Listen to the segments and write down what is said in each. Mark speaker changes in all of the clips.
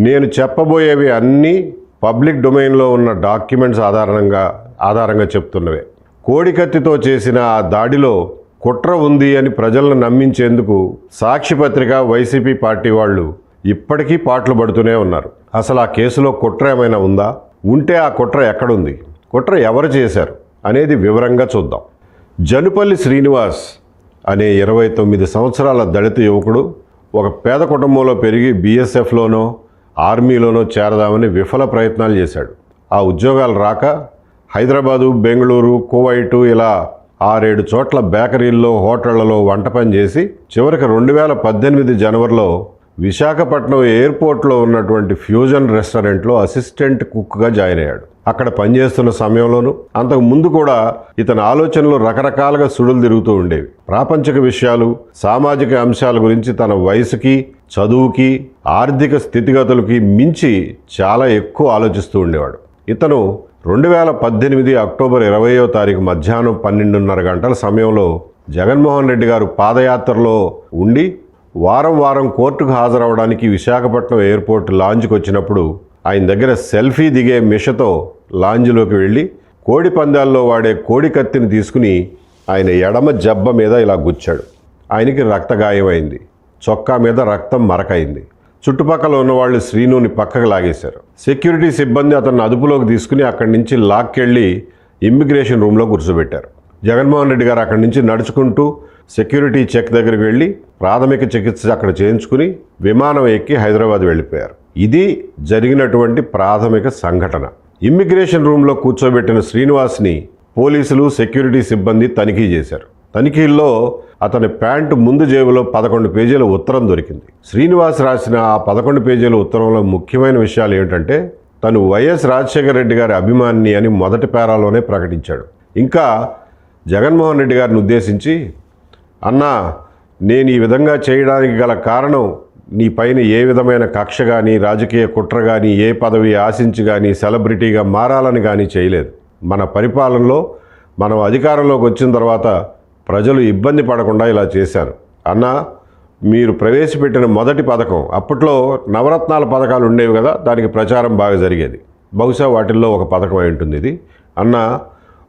Speaker 1: నేను చెప్పబోయేవి అన్నీ పబ్లిక్ డొమైన్లో ఉన్న డాక్యుమెంట్స్ ఆధారంగా చెప్తున్నవే. కోడికత్తితో చేసిన ఆ దాడిలో కుట్ర ఉంది అని ప్రజలను నమ్మించేందుకు సాక్షిపత్రిక వైసీపీ పార్టీ వాళ్ళు ఇప్పటికీ పాటలు పడుతూనే ఉన్నారు. అసలు ఆ కేసులో కుట్ర ఏమైనా ఉందా? ఉంటే ఆ కుట్ర ఎక్కడుంది? కుట్ర ఎవరు చేశారు అనేది వివరంగా చూద్దాం. జనుపల్లి శ్రీనివాస్ అనే 29 సంవత్సరాల దళిత యువకుడు ఒక పేద కుటుంబంలో పెరిగి బీఎస్ఎఫ్లోనో ఆర్మీలోనో చేరదామని విఫల ప్రయత్నాలు చేశాడు. ఆ ఉద్యోగాలు రాక హైదరాబాదు, బెంగళూరు, కువైటు ఇలా 6-7 చోట్ల బేకరీల్లో, హోటళ్లలో వంట పని చేసి చివరికి 2018 జనవరిలో విశాఖపట్నం ఎయిర్పోర్ట్లో ఉన్నటువంటి ఫ్యూజన్ రెస్టారెంట్లో అసిస్టెంట్ కుక్గా జాయిన్ అయ్యాడు. అక్కడ పనిచేస్తున్న సమయంలోనూ అంతకు ముందు కూడా ఇతని ఆలోచనలు రకరకాలుగా సుడులు తిరుగుతూ ఉండేవి. ప్రాపంచిక విషయాలు, సామాజిక అంశాల గురించి తన వయసుకి, చదువుకి, ఆర్థిక స్థితిగతులకి మించి చాలా ఎక్కువ ఆలోచిస్తూ ఉండేవాడు. ఇతను 2018 అక్టోబర్ 20వ తారీఖు మధ్యాహ్నం 12:30 గంటల సమయంలో జగన్మోహన్ రెడ్డి గారు పాదయాత్రలో ఉండి వారం కోర్టుకు హాజరవడానికి విశాఖపట్నం ఎయిర్పోర్ట్ లాంజ్కి వచ్చినప్పుడు ఆయన దగ్గర సెల్ఫీ దిగే మిషతో లాంజ్లోకి వెళ్ళి కోడి పందాల్లో వాడే కోడి కత్తిని తీసుకుని ఆయన ఎడమ జబ్బ మీద ఇలా గుచ్చాడు. ఆయనకి రక్తగాయమైంది. చొక్కా మీద రక్తం మరకైంది. చుట్టుపక్కల ఉన్నవాళ్ళు శ్రీనుని పక్కకు లాగేశారు. సెక్యూరిటీ సిబ్బంది అతన్ని అదుపులోకి తీసుకుని అక్కడి నుంచి లాక్కెళ్ళి ఇమ్మిగ్రేషన్ రూమ్లో కూర్చోబెట్టారు. జగన్మోహన్ రెడ్డి గారు అక్కడి నుంచి నడుచుకుంటూ సెక్యూరిటీ చెక్ దగ్గరికి వెళ్ళి ప్రాథమిక చికిత్స అక్కడ చేయించుకుని విమానం ఎక్కి హైదరాబాద్ వెళ్ళిపోయారు. ఇది జరిగినటువంటి ప్రాథమిక సంఘటన. ఇమ్మిగ్రేషన్ రూమ్లో కూర్చోబెట్టిన శ్రీనివాస్ని పోలీసులు, సెక్యూరిటీ సిబ్బంది తనిఖీ చేశారు. తనిఖీల్లో అతని ప్యాంటు ముందు జేబులో 11 పేజీల ఉత్తరం దొరికింది. శ్రీనివాస్ రాసిన ఆ 11 పేజీల ఉత్తరంలో ముఖ్యమైన విషయాలు ఏమిటంటే తను వైఎస్ రాజశేఖర రెడ్డి గారి అభిమాని అని మొదటి పేరాలోనే ప్రకటించాడు. ఇంకా జగన్మోహన్ రెడ్డి గారిని ఉద్దేశించి, అన్నా, నేను ఈ విధంగా చేయడానికి గల కారణం నీ పైన ఏ విధమైన కక్ష కానీ, రాజకీయ కుట్ర కానీ, ఏ పదవి ఆశించి కానీ, సెలబ్రిటీగా మారాలని కానీ చేయలేదు. మన పరిపాలనలో మనం అధికారంలోకి వచ్చిన తర్వాత ప్రజలు ఇబ్బంది పడకుండా ఇలా చేశాను. అన్నా, మీరు ప్రవేశపెట్టిన మొదటి పథకం, అప్పట్లో నవరత్నాల పథకాలు ఉండేవి కదా, దానికి ప్రచారం బాగా జరిగేది. బహుశా వాటిల్లో ఒక పథకం అయి ఉంటుంది ఇది. అన్నా,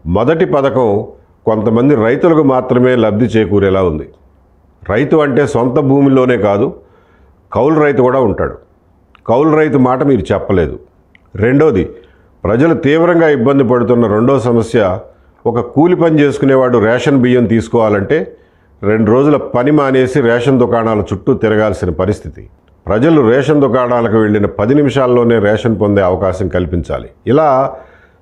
Speaker 1: మొదటి పథకం కొంతమంది రైతులకు మాత్రమే లబ్ధి చేకూరేలా ఉంది. రైతు అంటే సొంత భూమిలోనే కాదు, కౌలు రైతు కూడా ఉంటాడు. కౌలు రైతు మాట మీరు చెప్పలేదు. రెండోది, ప్రజలు తీవ్రంగా ఇబ్బంది పడుతున్న రెండో సమస్య, ఒక కూలి పని చేసుకునేవాడు రేషన్ బియ్యం తీసుకోవాలంటే 2 రోజుల పని మానేసి రేషన్ దుకాణాల చుట్టూ తిరగాల్సిన పరిస్థితి. ప్రజలు రేషన్ దుకాణాలకు వెళ్ళిన 10 నిమిషాల్లోనే రేషన్ పొందే అవకాశం కల్పించాలి. ఇలా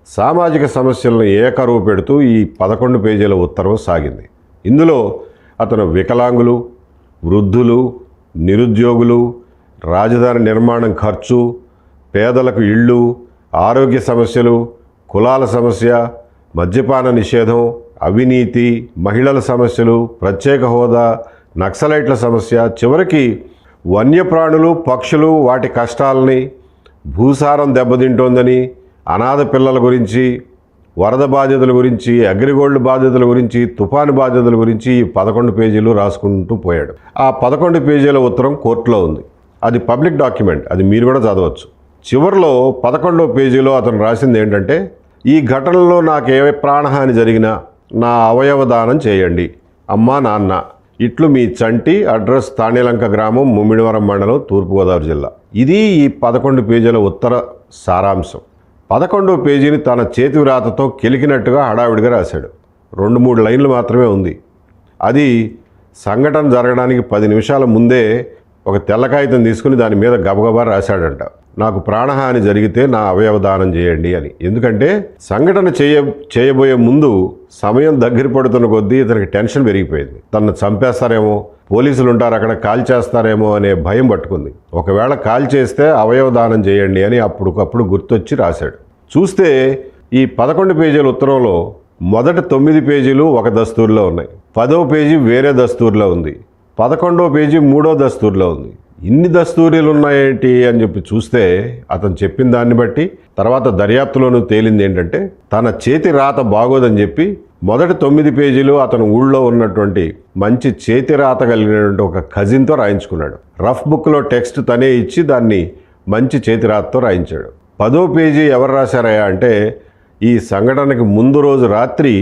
Speaker 1: సామాజిక సమస్యలను ఏకరువు పెడుతూ ఈ 11 పేజీల ఉత్తర్వు సాగింది. ఇందులో అతను వికలాంగులు, వృద్ధులు, నిరుద్యోగులు, రాజధాని నిర్మాణం ఖర్చు, పేదలకు ఇళ్ళు, ఆరోగ్య సమస్యలు, కులాల సమస్య, మద్యపాన నిషేధం, అవినీతి, మహిళల సమస్యలు, ప్రత్యేక హోదా, నక్సలైట్ల సమస్య, చివరికి వన్యప్రాణులు, పక్షులు, వాటి కష్టాలని, భూసారం దెబ్బతింటోందని, అనాథ పిల్లల గురించి, వరద బాధ్యతల గురించి, అగ్రిగోల్డ్ బాధ్యతల గురించి, తుఫాను బాధ్యతల గురించి 11 పేజీలు రాసుకుంటూ పోయాడు. ఆ 11 పేజీల ఉత్తరం కోర్టులో ఉంది. అది పబ్లిక్ డాక్యుమెంట్, అది మీరు కూడా చదవచ్చు. చివరిలో 11వ పేజీలో అతను రాసింది ఏంటంటే, ఈ ఘటనలో నాకు ఏ ప్రాణహాని జరిగినా నా అవయవ దానం చేయండి అమ్మా నాన్న. ఇట్లు మీ చంటి, అడ్రస్ తాణిలంక గ్రామం, ముమ్మిడివరం మండలం, తూర్పుగోదావరి జిల్లా. ఇది ఈ 11 పేజీల ఉత్తర సారాంశం. 11వ పేజీని తన చేతి వ్రాతతో కెలికినట్టుగా హడావిడిగా రాశాడు. 2-3 లైన్లు మాత్రమే ఉంది. అది సంఘటన జరగడానికి 10 నిమిషాల ముందే ఒక తెల్ల కాగితం తీసుకుని దాని మీద గబగబా రాశాడంట, నాకు ప్రాణహాని జరిగితే నా అవయవ దానం చేయండి అని. ఎందుకంటే సంఘటన చేయబోయే ముందు సమయం దగ్గర పడుతున్న కొద్దీ ఇతనికి టెన్షన్ పెరిగిపోయింది. తనను చంపేస్తారేమో, పోలీసులు ఉంటారు అక్కడ, కాల్ చేస్తారేమో అనే భయం పట్టుకుంది. ఒకవేళ కాల్ చేస్తే అవయవ దానం చేయండి అని అప్పటికప్పుడు గుర్తొచ్చి రాశాడు. చూస్తే ఈ 11 పేజీల ఉత్తరంలో మొదటి 9 పేజీలు ఒక దస్తూరులో ఉన్నాయి, 10వ పేజీ వేరే దస్తూరులో ఉంది, 11వ పేజీ 3వ దస్తూరులో ఉంది. ఇన్ని దస్తూరీలు ఉన్నాయేంటి అని చెప్పి చూస్తే అతను చెప్పిన దాన్ని బట్టి తర్వాత దర్యాప్తులోనూ తేలింది ఏంటంటే, తన చేతి రాత బాగోదని చెప్పి మొదటి 9 పేజీలు అతను ఊళ్ళో ఉన్నటువంటి మంచి చేతి రాత కలిగినటువంటి ఒక కజిన్తో రాయించుకున్నాడు. రఫ్ బుక్లో టెక్స్ట్ తనే ఇచ్చి దాన్ని మంచి చేతిరాతతో రాయించాడు. 10వ పేజీ ఎవరు రాశారయ్యా అంటే, ఈ సంఘటనకి ముందు రోజు రాత్రి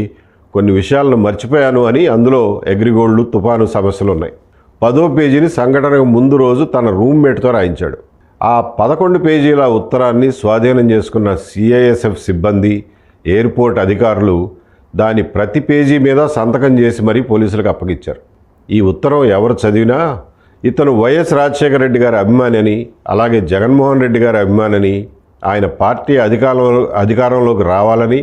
Speaker 1: కొన్ని విషయాలను మర్చిపోయాను అని అందులో అగ్రిగోల్డ్ తుఫాను సమస్యలు ఉన్నాయి. 10వ పేజీని సంఘటనకు ముందు రోజు తన రూమ్మేట్తో రాయించాడు. ఆ 11 పేజీల ఉత్తరాన్ని స్వాధీనం చేసుకున్న సిఐఎస్ఎఫ్ సిబ్బంది, ఎయిర్పోర్ట్ అధికారులు దాని ప్రతి పేజీ మీద సంతకం చేసి మరీ పోలీసులకు అప్పగించారు. ఈ ఉత్తరం ఎవరు చదివినా ఇతను వైఎస్ రాజశేఖర రెడ్డి గారి అభిమాని అని, అలాగే జగన్మోహన్ రెడ్డి గారి అభిమాని అని, ఆయన పార్టీ అధికారంలోకి రావాలని,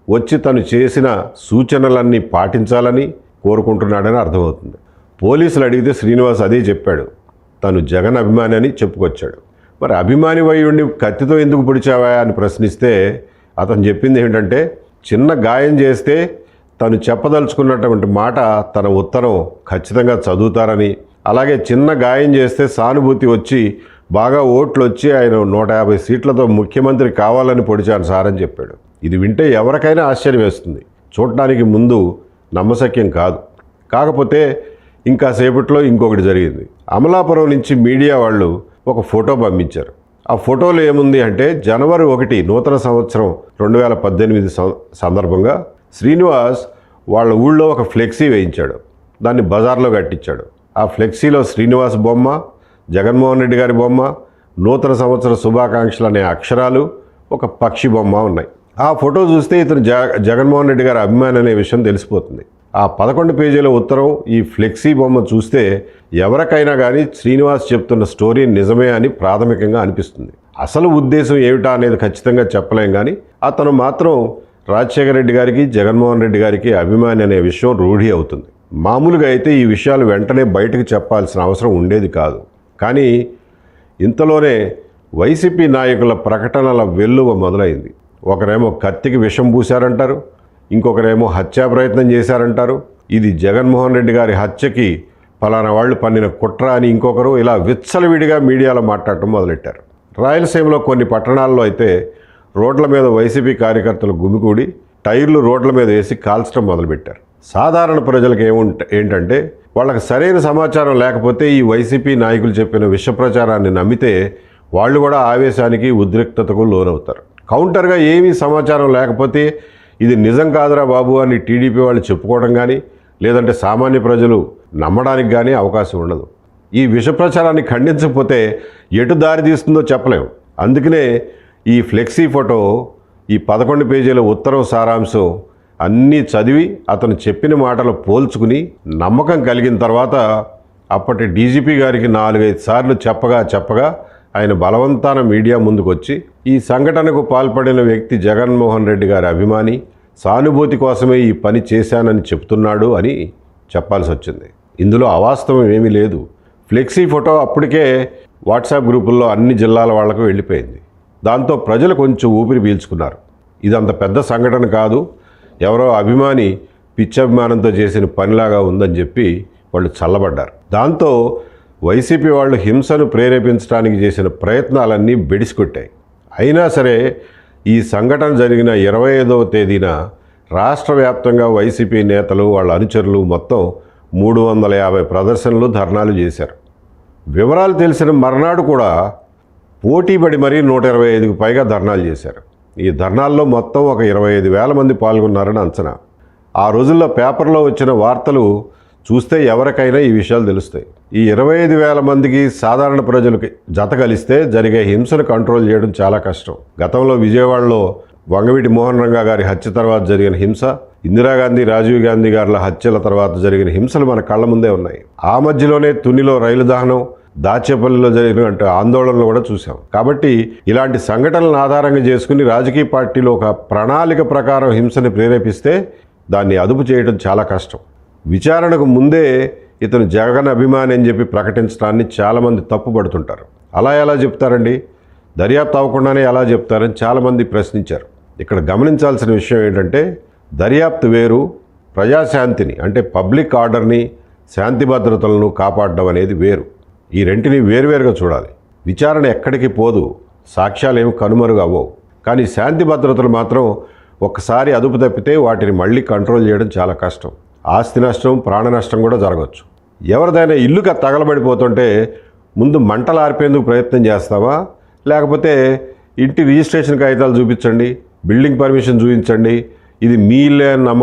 Speaker 1: వచ్చి తను చేసిన సూచనలన్నీ పాటించాలని కోరుకుంటున్నాడని అర్థమవుతుంది. పోలీసులు అడిగితే శ్రీనివాస్ అదే చెప్పాడు, తను జగన్ అభిమాని అని చెప్పుకొచ్చాడు. మరి అభిమాని వై ఉండి కత్తితో ఎందుకు పొడిచావా అని ప్రశ్నిస్తే అతను చెప్పింది ఏంటంటే, చిన్న గాయం చేస్తే తను చెప్పదలుచుకున్నటువంటి మాట తన ఉత్తరం ఖచ్చితంగా చదువుతారని, అలాగే చిన్న గాయం చేస్తే సానుభూతి వచ్చి బాగా ఓట్లు వచ్చి ఆయన 150 సీట్లతో ముఖ్యమంత్రి కావాలని పొడిచాను సార్ అని చెప్పాడు. ఇది వింటే ఎవరికైనా ఆశ్చర్యం వేస్తుంది, చూడటానికి ముందు నమ్మశక్యం కాదు. కాకపోతే ఇంకా సేపట్లో ఇంకొకటి జరిగింది. అమలాపురం నుంచి మీడియా వాళ్ళు ఒక ఫోటో పంపించారు. ఆ ఫోటోలో ఏముంది అంటే, జనవరి 1 నూతన సంవత్సరం 2018 సందర్భంగా శ్రీనివాస్ వాళ్ళ ఊళ్ళో ఒక ఫ్లెక్సీ వేయించాడు. దాన్ని బజార్లో కట్టించాడు. ఆ ఫ్లెక్సీలో శ్రీనివాస్ బొమ్మ, జగన్మోహన్ రెడ్డి గారి బొమ్మ, నూతన సంవత్సర శుభాకాంక్షలు అనే అక్షరాలు, ఒక పక్షి బొమ్మ ఉన్నాయి. ఆ ఫోటో చూస్తే ఇతను జగన్మోహన్ రెడ్డి గారి అభిమాని అనే విషయం తెలిసిపోతుంది. ఆ 11 పేజీల ఉత్తరం, ఈ ఫ్లెక్సీ బొమ్మ చూస్తే ఎవరికైనా కానీ శ్రీనివాస్ చెప్తున్న స్టోరీ నిజమే అని ప్రాథమికంగా అనిపిస్తుంది. అసలు ఉద్దేశం ఏమిటా అనేది ఖచ్చితంగా చెప్పలేం, కానీ అతను మాత్రం రాజశేఖర రెడ్డి గారికి, జగన్మోహన్ రెడ్డి గారికి అభిమాని అనే విషయం రూఢి అవుతుంది. మామూలుగా అయితే ఈ విషయాలు వెంటనే బయటకు చెప్పాల్సిన అవసరం ఉండేది కాదు. కానీ ఇంతలోనే వైసీపీ నాయకుల ప్రకటనల వెల్లువ మొదలైంది. ఒకరేమో కత్తికి విషం పూశారంటారు, ఇంకొకరేమో హత్యా ప్రయత్నం చేశారంటారు, ఇది జగన్మోహన్ రెడ్డి గారి హత్యకి ఫలానా వాళ్ళు పన్నిన కుట్ర అని ఇంకొకరు, ఇలా విచ్చలవిడిగా మీడియాలో మాట్లాడటం మొదలెట్టారు. రాయలసీమలో కొన్ని పట్టణాల్లో అయితే రోడ్ల మీద వైసీపీ కార్యకర్తలు గుమికూడి టైర్లు రోడ్ల మీద వేసి కాల్చడం మొదలుపెట్టారు. సాధారణ ప్రజలకు ఏంటంటే, వాళ్ళకి సరైన సమాచారం లేకపోతే ఈ వైసీపీ నాయకులు చెప్పిన విష ప్రచారాన్ని నమ్మితే వాళ్ళు కూడా ఆవేశానికి, ఉద్రిక్తతకు లోనవుతారు. కౌంటర్గా ఏమీ సమాచారం లేకపోతే ఇది నిజం కాదురా బాబు అని టీడీపీ వాళ్ళు చెప్పుకోవడం కానీ, లేదంటే సామాన్య ప్రజలు నమ్మడానికి కానీ అవకాశం ఉండదు. ఈ విష ప్రచారాన్ని ఖండించకపోతే ఎటు దారి తీస్తుందో చెప్పలేము. అందుకనే ఈ ఫ్లెక్సీ ఫోటో, ఈ 11 పేజీల ఉత్తరం సారాంశం అన్నీ చదివి అతను చెప్పిన మాటలు పోల్చుకుని నమ్మకం కలిగిన తర్వాత అప్పటి డీజీపీ గారికి 4-5 సార్లు చెప్పగా ఆయన బలవంతాన మీడియా ముందుకు వచ్చి, ఈ సంఘటనకు పాల్పడిన వ్యక్తి జగన్మోహన్ రెడ్డి గారి అభిమాని, సానుభూతి కోసమే ఈ పని చేశానని చెప్తున్నాడు అని చెప్పాల్సి వచ్చింది. ఇందులో అవాస్తవం ఏమీ లేదు. ఫ్లెక్సీ ఫోటో అప్పటికే వాట్సాప్ గ్రూపుల్లో అన్ని జిల్లాల వాళ్లకు వెళ్ళిపోయింది. దాంతో ప్రజలు కొంచెం ఊపిరి పీల్చుకున్నారు. ఇదంత పెద్ద సంఘటన కాదు, ఎవరో అభిమాని పిచ్చభిమానంతో చేసిన పనిలాగా ఉందని చెప్పి వాళ్ళు చల్లబడ్డారు. దాంతో వైసీపీ వాళ్ళు హింసను ప్రేరేపించడానికి చేసిన ప్రయత్నాలన్నీ బెడిసికొట్టాయి. అయినా సరే ఈ సంఘటన జరిగిన 25వ తేదీన రాష్ట్ర వ్యాప్తంగా వైసీపీ నేతలు, వాళ్ళ అనుచరులు మొత్తం 350 ప్రదర్శనలు, ధర్నాలు చేశారు. వివరాలు తెలిసిన మర్నాడు కూడా పోటీపడి మరీ 125కు పైగా ధర్నాలు చేశారు. ఈ ధర్నాల్లో మొత్తం ఒక 25,000 మంది పాల్గొన్నారని అంచనా. ఆ రోజుల్లో పేపర్లో వచ్చిన వార్తలు చూస్తే ఎవరికైనా ఈ విషయాలు తెలుస్తాయి. ఈ 25,000 మందికి సాధారణ ప్రజలకి జత కలిస్తే జరిగే హింసను కంట్రోల్ చేయడం చాలా కష్టం. గతంలో విజయవాడలో వంగవీటి మోహన్ రంగా గారి హత్య తర్వాత జరిగిన హింస, ఇందిరాగాంధీ, రాజీవ్ గాంధీ గారుల హత్యల తర్వాత జరిగిన హింసలు మన కళ్ళ ముందే ఉన్నాయి. ఆ మధ్యలోనే తునిలో రైలు దహనం, దాచేపల్లిలో జరిగిన ఆందోళనలు కూడా చూసాం. కాబట్టి ఇలాంటి సంఘటనలను ఆధారంగా చేసుకుని రాజకీయ పార్టీలు ఒక ప్రణాళిక ప్రకారం హింసని ప్రేరేపిస్తే దాన్ని అదుపు చేయడం చాలా కష్టం. విచారణకు ముందే ఇతను జగన్ అభిమాని అని చెప్పి ప్రకటించడాన్ని చాలామంది తప్పుపడుతుంటారు. అలా ఎలా చెప్తారండి, దర్యాప్తు అవ్వకుండానే ఎలా చెప్తారని చాలామంది ప్రశ్నించారు. ఇక్కడ గమనించాల్సిన విషయం ఏంటంటే, దర్యాప్తు వేరు, ప్రజాశాంతిని అంటే పబ్లిక్ ఆర్డర్ని, శాంతి భద్రతలను కాపాడడం అనేది వేరు. ఈ రెంటిని వేరువేరుగా చూడాలి. విచారణ ఎక్కడికి పోదు, సాక్ష్యాలు ఏమి కనుమరుగు అవ్వవు. కానీ శాంతి భద్రతలు మాత్రం ఒక్కసారి అదుపు తప్పితే వాటిని మళ్ళీ కంట్రోల్ చేయడం చాలా కష్టం. ఆస్తి నష్టం, ప్రాణ నష్టం కూడా జరగవచ్చు. ఎవరిదైనా ఇల్లుగా తగలబడిపోతుంటే ముందు మంటలు ఆర్పేందుకు ప్రయత్నం చేస్తావా, లేకపోతే ఇంటి రిజిస్ట్రేషన్ కాగితాలు చూపించండి, బిల్డింగ్ పర్మిషన్ చూపించండి, ఇది మీ ఇల్లే అని నమ్మకం